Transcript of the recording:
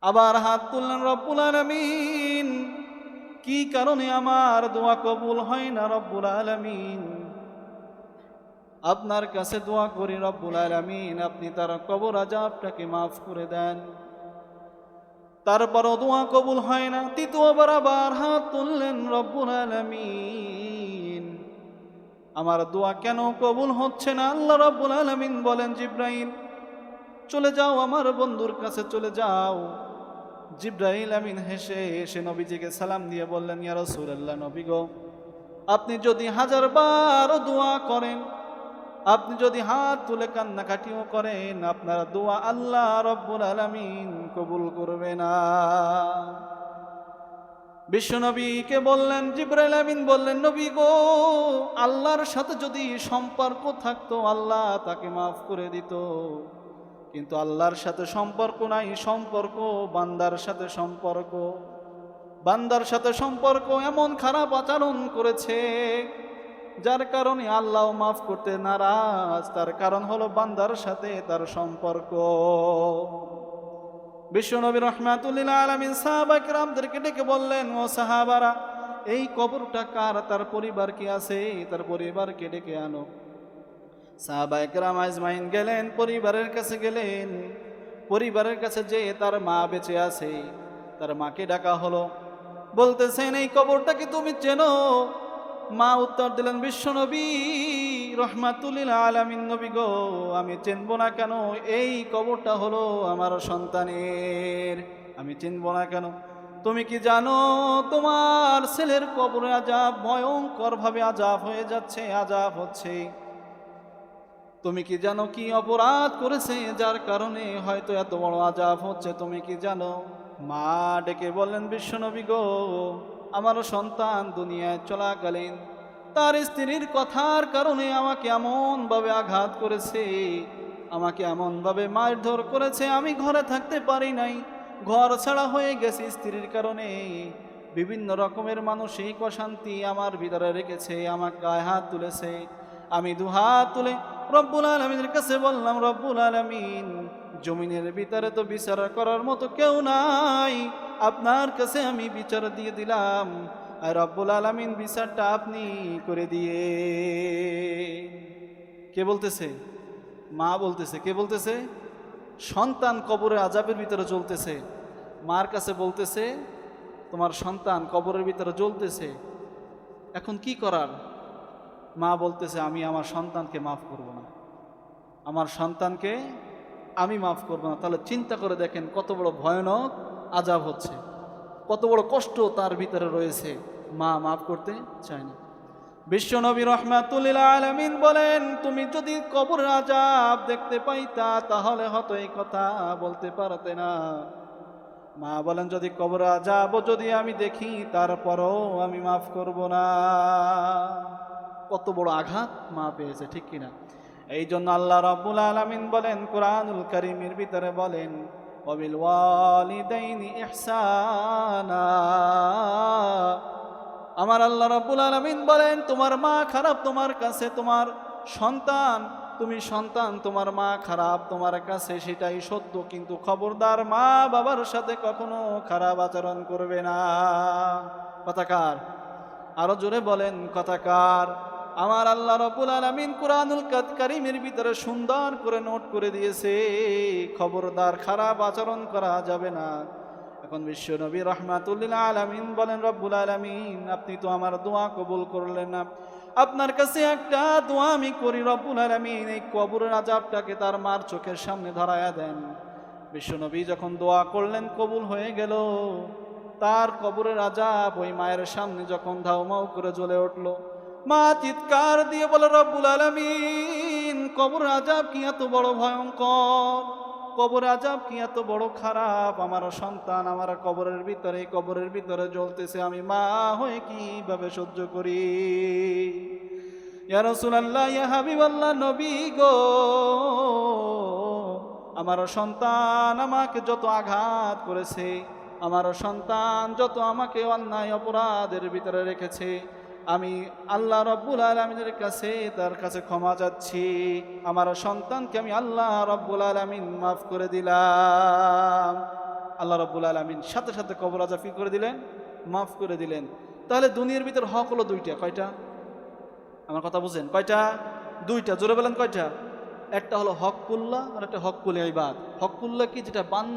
আবার হাত তুললেন রব্বুল আলামিন, কি কারণে আমার দোয়া কবুল হয় না রব্বুল আলামিন? আপনার কাছে দোয়া করি রব্বুল আলামিন আপনি তার কবর আযাবটাকে মাফ করে দেন। তারপরও দোয়া কবুল হয় না। তৃতীয়বার আবার হাত তুললেন রব্বুল আলামিন, আমার দোয়া কেন কবুল হচ্ছে না? আল্লাহ রব্বুল আলামিন বলেন, জিব্রাইল চলে যাও, আমার বন্ধুর কাছে চলে যাও। জিব্রাইল আমিন হেসে এসে নবীজিকে সালাম দিয়ে বললেন, ইয়া রাসূলুল্লাহ, নবী গো, আপনি যদি 1000 বার দোয়া করেন, আপনি যদি হাত তুলে কান্নাকাটিও করেন, আপনার দোয়া আল্লাহ রব্বুল আলামিন কবুল করবে না। বিশ্বনবীকে বললেন, জিব্রাইল আমিন বললেন, নবী গো, আল্লাহর সাথে যদি সম্পর্ক থাকতো আল্লাহ তাকে মাফ করে দিত, কিন্তু আল্লাহর সাথে সম্পর্ক নাই। সম্পর্ক বান্দার সাথে সম্পর্ক, বান্দার সাথে সম্পর্ক এমন খারাপ আচরণ করেছে যার কারণে আল্লাহ মাফ করতে নারাজ। তার কারণ হলো বান্দার সাথে তার সম্পর্ক। বিশ্বনবী রাহমাতুল লিল আলামিন সাহাবা কিরামদেরকে ডেকে বললেন, ও সাহাবারা, এই কবরটা কার? তার পরিবার কি আছে? তার পরিবারকে ডেকে আনো। সাহাবায়ে কেরাম আজমাইন গেলেন, পরিবারের কাছে গেলেন। পরিবারের কাছে যে তার মা বেঁচে আছে, তার মাকে ডাকা হলো। বলতেছেন, এই কবরটা কি তুমি চেনো? মা উত্তর দিলেন, বিশ্বনবী রাহমাতুল লিল আলামিন, নবী গো, আমি চিনব না কেন? এই কবরটা হলো আমার সন্তানের, আমি চিনব না কেন? তুমি কি জানো তোমার ছেলের কবরে আযাব ভয়ঙ্কর ভাবে আযাব হয়ে যাচ্ছে, আযাব হচ্ছে? তুমি কি জানো কি অপরাধ করেছে যার কারণে হয়তো এত বড় আযাব হচ্ছে? তুমি কি জানো? মা ডেকে বললেন, বিশ্বনবী গো, আমার সন্তান দুনিয়ায় চলাকালীন তার স্ত্রীর কথার কারণে আমাকে এমনভাবে আঘাত করেছে, আমাকে এমনভাবে মারধর করেছে, আমি ঘরে থাকতে পারি নাই, ঘর ছাড়া হয়ে গেছে স্ত্রীর কারণে। বিভিন্ন রকমের মানসিক অশান্তি আমার ভিতরে রেখেছে, আমার গায়ে হাত তুলেছে। আমি দুহাত তুলে রব্বুল আলামিনের কাছে বললাম, রব্বুল আলামিন, জমিনের ভিতরে তো বিচার করার মতো কেউ নাই, আপনার কাছে আমি বিচার দিয়ে দিলাম, আর রব্বুল আলামিন বিচারটা আপনি করে দিয়ে। কে বলতেছে? মা বলতেছে। কে বলতেছে? সন্তান কবরের আযাবের ভিতরে জ্বলতেছে, মার কাছে বলতেছে, তোমার সন্তান কবরের ভিতরে জ্বলতেছে, এখন কি করার? মা বলতেছে, আমি আমার সন্তানকে মাফ করব না, আমার সন্তানকে আমি মাফ করব না। তাহলে চিন্তা করে দেখেন কত বড় ভয়ানক আযাব হচ্ছে, কত বড় কষ্ট তার ভিতরে রয়েছে, মা মাফ করতে চায় না। বিশ্বনবী রাহমাতুল লিল আলামিন বলেন, তুমি যদি কবরের আযাব দেখতে পাইতা তাহলে হয়তো এই কথা বলতে পারতে না। মা বলেন, যদি কবরের আযাব যদি আমি দেখি তারপরও আমি মাফ করব না। কত বড় আঘাত মা পেয়েছে, ঠিক কিনা? এই জন্য আল্লাহ রাব্বুল আলামিন বলেন কুরআনুল কারীমের ভিতরে বলেন, ওয়াবিল ওয়ালিদাইনি ইহসানা। আমার আল্লাহ রাব্বুল আলামিন বলেন, তোমার মা খারাপ তোমার কাছে, তোমার সন্তান, তুমি সন্তান, তোমার মা খারাপ তোমার কাছে, সেটাই সত্য, কিন্তু খবরদার মা বাবার সাথে কখনো খারাপ আচরণ করবে না। কথাকার? আরো জোরে বলেন, কথাকার? আমার আল্লাহ রাব্বুল আলামিন কুরআনুল কারীমের ভিতরে সুন্দর করে নোট করে দিয়েছে, খবরদার খারাপ আচরণ করা যাবে না। এখন বিশ্বনবী রাহমাতুল লিল আলামিন বলেন, রব্বুল আলামিন, আপনি তো আমার দোয়া কবুল করলেন না, আপনার কাছে একটা দোয়া আমি করি, রব্বুল আলামিন, এই কবরের আযাবটাকে তার মার চোখের সামনে ধরায়া দেন। বিশ্বনবী যখন দোয়া করলেন কবুল হয়ে গেল। তার কবরের আযাব ওই মায়ের সামনে যখন ধাউমাউ করে জ্বলে উঠল, মা চিৎকার দিয়ে বলে, রব্বুল আলামিন, কবরের আযাব কি এত বড় ভয়ঙ্কর, কবরের আযাব কি এত বড় খারাপ, আমার সন্তান আমার কবরের ভিতরে জ্বলতেছে, আমি মা হয়ে কিভাবে সহ্য করি? ইয়া রাসূলুল্লাহ, ইয়া হাবিবাল্লাহ, নবী গো, আমার সন্তান আমাকে যত আঘাত করেছে, আমার সন্তান যত আমাকে অন্যায় অপরাধের ভিতরে রেখেছে, আমি আল্লাহ রাব্বুল আলামিনের কাছে তার কাছে ক্ষমা চাচ্ছি, আমার সন্তানকে আমি আল্লাহ রাব্বুল আলামিন মাফ করে দিলাম। আল্লাহ রাব্বুল আলামিন সাথে সাথে কবর আযাব কি করে দিলেন, মাফ করে দিলেন। তাহলে দুনিয়ার ভিতর হক হলো দুইটা, কয়টা? আমার কথা বুঝেন, কয়টা? দুইটা, জোরে বলেন কয়টা? একটা হলো হকুল্লাহ আর একটা হকুল ইবাদ। হকুল্লাহ কি? যেটা বান্দা